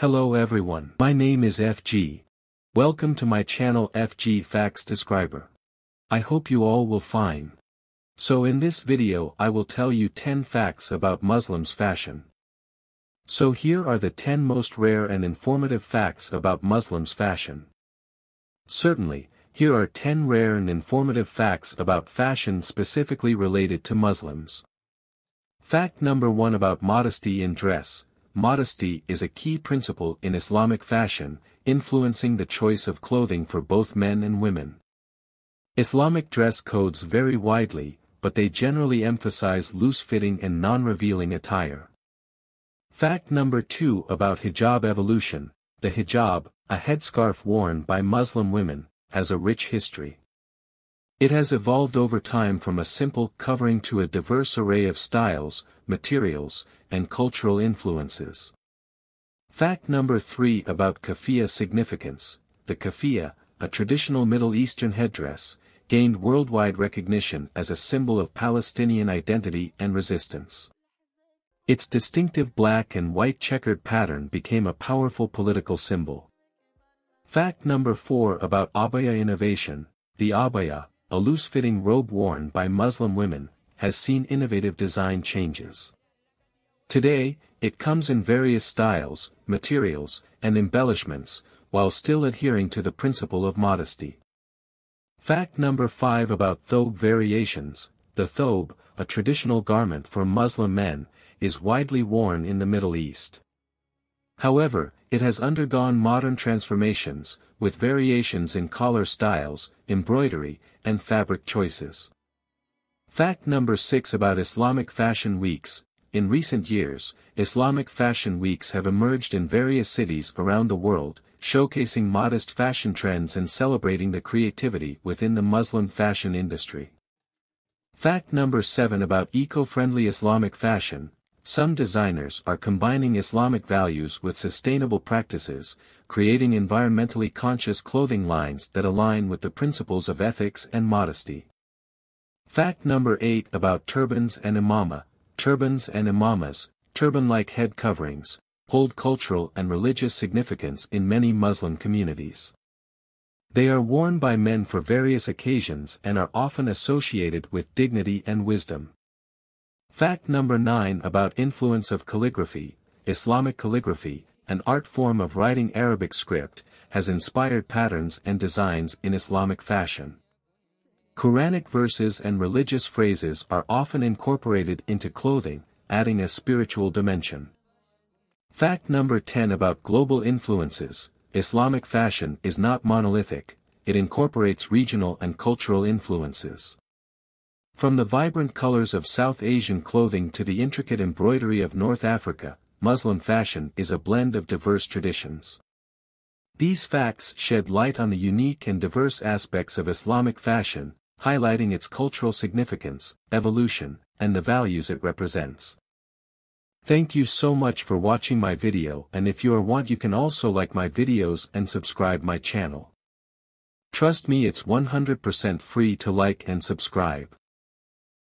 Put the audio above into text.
Hello everyone, my name is FG. Welcome to my channel FGFACTSDESCRIBER. I hope you all will fine. So in this video I will tell you 10 facts about Muslims' fashion. So here are the 10 most rare and informative facts about Muslims' fashion. Certainly, here are 10 rare and informative facts about fashion specifically related to Muslims. Fact number 1 about modesty in dress. Modesty is a key principle in Islamic fashion, influencing the choice of clothing for both men and women. Islamic dress codes vary widely, but they generally emphasize loose-fitting and non-revealing attire. Fact number 2 about hijab evolution. The hijab, a headscarf worn by Muslim women, has a rich history. It has evolved over time from a simple covering to a diverse array of styles, materials, and cultural influences. Fact number 3 about kafia significance. The kafia, a traditional Middle Eastern headdress, gained worldwide recognition as a symbol of Palestinian identity and resistance. Its distinctive black and white checkered pattern became a powerful political symbol. Fact number 4 about abaya innovation. The abaya, a loose-fitting robe worn by Muslim women, has seen innovative design changes. Today, it comes in various styles, materials, and embellishments, while still adhering to the principle of modesty. Fact number 5 about thobe variations. The thobe, a traditional garment for Muslim men, is widely worn in the Middle East. However, it has undergone modern transformations, with variations in collar styles, embroidery, and fabric choices. Fact number 6 about Islamic fashion weeks. In recent years, Islamic fashion weeks have emerged in various cities around the world, showcasing modest fashion trends and celebrating the creativity within the Muslim fashion industry. Fact number 7 about eco-friendly Islamic fashion. Some designers are combining Islamic values with sustainable practices, creating environmentally conscious clothing lines that align with the principles of ethics and modesty. Fact number 8 about turbans and imamah. Turbans and imamas, turban-like head coverings, hold cultural and religious significance in many Muslim communities. They are worn by men for various occasions and are often associated with dignity and wisdom. Fact number 9 about influence of calligraphy. Islamic calligraphy, an art form of writing Arabic script, has inspired patterns and designs in Islamic fashion. Quranic verses and religious phrases are often incorporated into clothing, adding a spiritual dimension. Fact number 10 about global influences. Islamic fashion is not monolithic, it incorporates regional and cultural influences. From the vibrant colors of South Asian clothing to the intricate embroidery of North Africa, Muslim fashion is a blend of diverse traditions. These facts shed light on the unique and diverse aspects of Islamic fashion, highlighting its cultural significance, evolution, and the values it represents. Thank you so much for watching my video, and if you want you can also like my videos and subscribe my channel. Trust me, it's 100% free to like and subscribe.